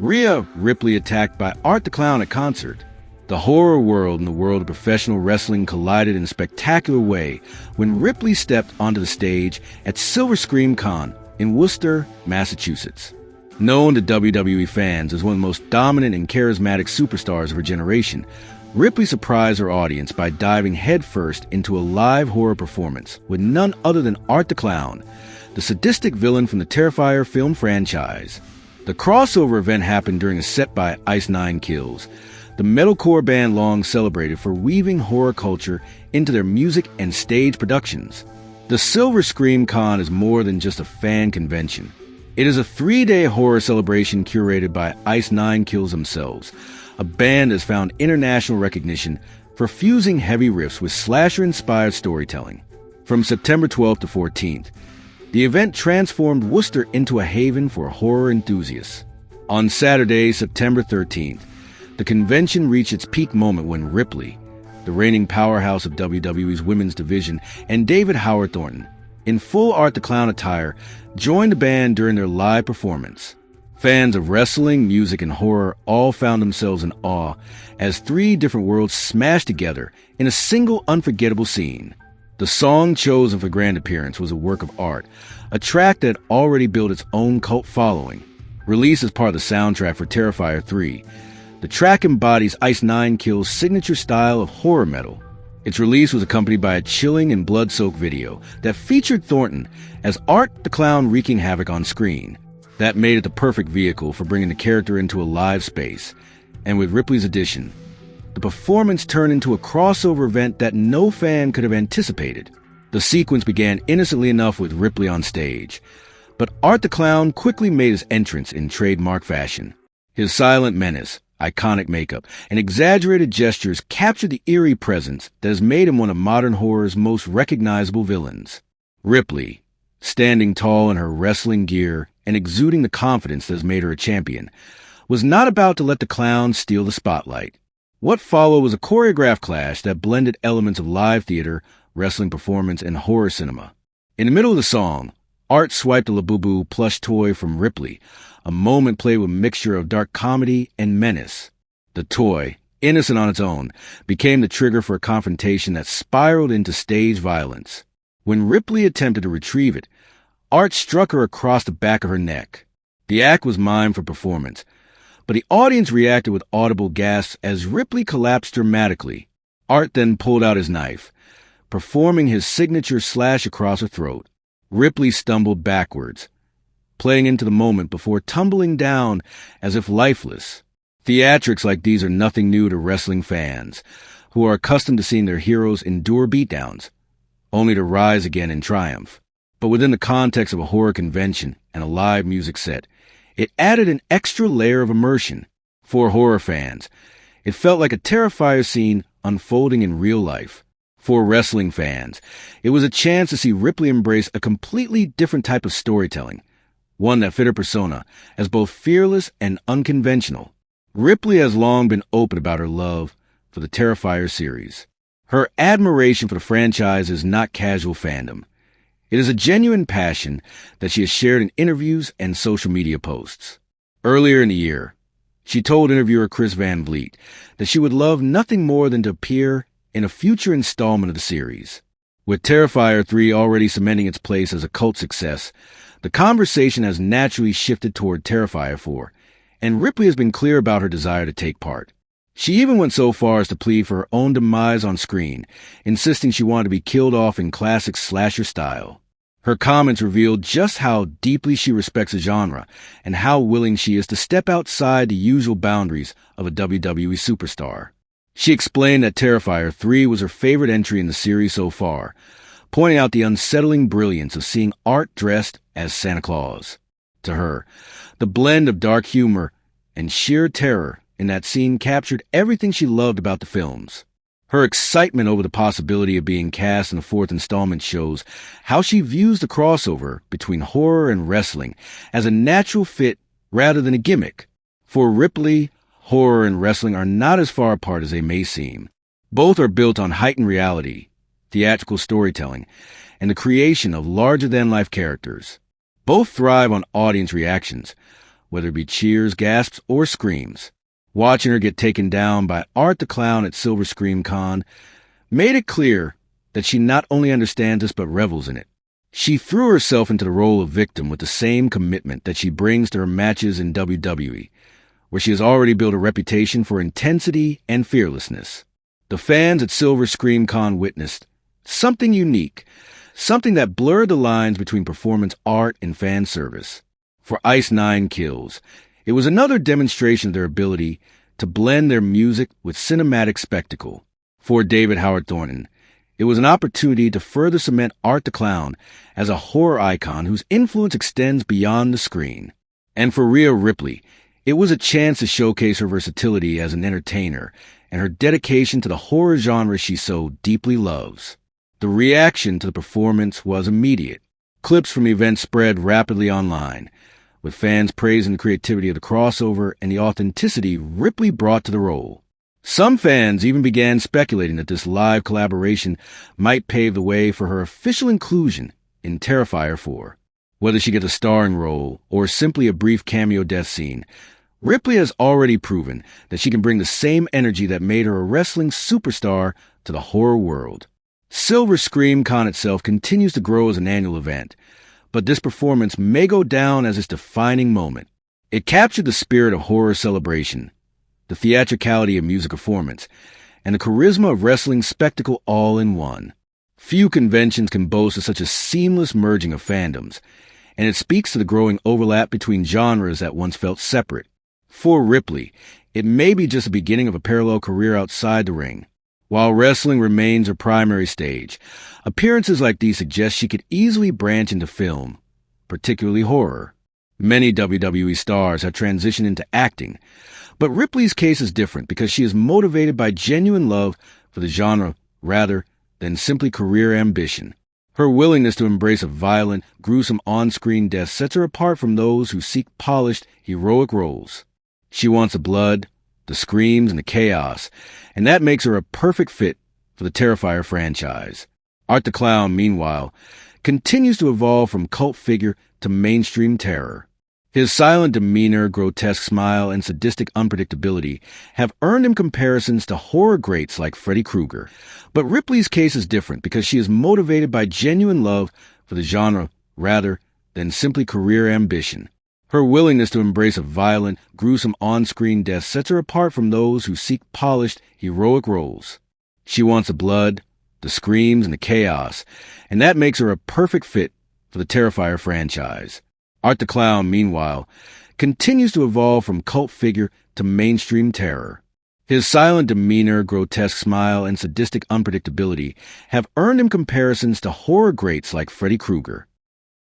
Rhea Ripley attacked by Art the Clown at concert. The horror world and the world of professional wrestling collided in a spectacular way when Ripley stepped onto the stage at Silver Scream Con in Worcester, Massachusetts. Known to WWE fans as one of the most dominant and charismatic superstars of her generation, Ripley surprised her audience by diving headfirst into a live horror performance with none other than Art the Clown, the sadistic villain from the Terrifier film franchise. The crossover event happened during a set by Ice Nine Kills, the metalcore band long celebrated for weaving horror culture into their music and stage productions. The Silver Scream Con is more than just a fan convention. It is a 3-day horror celebration curated by Ice Nine Kills themselves, a band that has found international recognition for fusing heavy riffs with slasher-inspired storytelling. From September 12th to 14th, the event transformed Worcester into a haven for horror enthusiasts. On Saturday, September 13th, the convention reached its peak moment when Ripley, the reigning powerhouse of WWE's women's division, and David Howard Thornton, in full Art the Clown attire, joined the band during their live performance. Fans of wrestling, music, and horror all found themselves in awe as 3 different worlds smashed together in a single unforgettable scene. The song chosen for grand appearance was a work of art, a track that had already built its own cult following. Released as part of the soundtrack for Terrifier 3, the track embodies Ice Nine Kills' signature style of horror metal. Its release was accompanied by a chilling and blood-soaked video that featured Thornton as Art the Clown wreaking havoc on screen. That made it the perfect vehicle for bringing the character into a live space. And with Ripley's addition, the performance turned into a crossover event that no fan could have anticipated. The sequence began innocently enough with Ripley on stage, but Art the Clown quickly made his entrance in trademark fashion. His silent menace, iconic makeup, and exaggerated gestures captured the eerie presence that has made him one of modern horror's most recognizable villains. Ripley, standing tall in her wrestling gear and exuding the confidence that has made her a champion, was not about to let the clown steal the spotlight. What followed was a choreographed clash that blended elements of live theater, wrestling performance, and horror cinema. In the middle of the song, Art swiped a Labubu plush toy from Ripley, a moment played with a mixture of dark comedy and menace. The toy, innocent on its own, became the trigger for a confrontation that spiraled into stage violence. When Ripley attempted to retrieve it, Art struck her across the back of her neck. The act was mimed for performance, but the audience reacted with audible gasps as Ripley collapsed dramatically. Art then pulled out his knife, performing his signature slash across her throat. Ripley stumbled backwards, playing into the moment before tumbling down as if lifeless. Theatrics like these are nothing new to wrestling fans, who are accustomed to seeing their heroes endure beatdowns, only to rise again in triumph. But within the context of a horror convention and a live music set, it added an extra layer of immersion. For horror fans, it felt like a Terrifier scene unfolding in real life. For wrestling fans, it was a chance to see Ripley embrace a completely different type of storytelling, one that fit her persona as both fearless and unconventional. Ripley has long been open about her love for the Terrifier series. Her admiration for the franchise is not casual fandom. It is a genuine passion that she has shared in interviews and social media posts. Earlier in the year, she told interviewer Chris Van Vliet that she would love nothing more than to appear in a future installment of the series. With Terrifier 3 already cementing its place as a cult success, the conversation has naturally shifted toward Terrifier 4, and Ripley has been clear about her desire to take part. She even went so far as to plead for her own demise on screen, insisting she wanted to be killed off in classic slasher style. Her comments revealed just how deeply she respects the genre and how willing she is to step outside the usual boundaries of a WWE superstar. She explained that Terrifier 3 was her favorite entry in the series so far, pointing out the unsettling brilliance of seeing Art dressed as Santa Claus. To her, the blend of dark humor and sheer terror in that scene captured everything she loved about the films. Her excitement over the possibility of being cast in the 4th installment shows how she views the crossover between horror and wrestling as a natural fit rather than a gimmick. For Ripley, horror and wrestling are not as far apart as they may seem. Both are built on heightened reality, theatrical storytelling, and the creation of larger-than-life characters. Both thrive on audience reactions, whether it be cheers, gasps, or screams. Watching her get taken down by Art the Clown at Silver Scream Con made it clear that she not only understands this but revels in it. She threw herself into the role of victim with the same commitment that she brings to her matches in WWE, where she has already built a reputation for intensity and fearlessness. The fans at Silver Scream Con witnessed something unique, something that blurred the lines between performance art and fan service. For Ice Nine Kills, it was another demonstration of their ability to blend their music with cinematic spectacle. For David Howard Thornton, it was an opportunity to further cement Art the Clown as a horror icon whose influence extends beyond the screen. And for Rhea Ripley, it was a chance to showcase her versatility as an entertainer and her dedication to the horror genre she so deeply loves. The reaction to the performance was immediate. Clips from the event spread rapidly online, with fans praising the creativity of the crossover and the authenticity Ripley brought to the role. Some fans even began speculating that this live collaboration might pave the way for her official inclusion in Terrifier 4. Whether she gets a starring role or simply a brief cameo death scene, Ripley has already proven that she can bring the same energy that made her a wrestling superstar to the horror world. Silver Scream Con itself continues to grow as an annual event, but this performance may go down as its defining moment. It captured the spirit of horror celebration, the theatricality of music performance, and the charisma of wrestling spectacle all in one. Few conventions can boast of such a seamless merging of fandoms, and it speaks to the growing overlap between genres that once felt separate. For Ripley, it may be just the beginning of a parallel career outside the ring. While wrestling remains her primary stage, appearances like these suggest she could easily branch into film, particularly horror. Many WWE stars have transitioned into acting, but Ripley's case is different because she is motivated by genuine love for the genre rather than simply career ambition. Her willingness to embrace a violent, gruesome on-screen death sets her apart from those who seek polished, heroic roles. She wants the blood, the screams, and the chaos, and that makes her a perfect fit for the Terrifier franchise. Art the Clown, meanwhile, continues to evolve from cult figure to mainstream terror. His silent demeanor, grotesque smile, and sadistic unpredictability have earned him comparisons to horror greats like Freddy Krueger. But Ripley's case is different because she is motivated by genuine love for the genre rather than simply career ambition. Her willingness to embrace a violent, gruesome on-screen death sets her apart from those who seek polished, heroic roles. She wants the blood, the screams, and the chaos, and that makes her a perfect fit for the Terrifier franchise. Art the Clown, meanwhile, continues to evolve from cult figure to mainstream terror. His silent demeanor, grotesque smile, and sadistic unpredictability have earned him comparisons to horror greats like Freddy Krueger.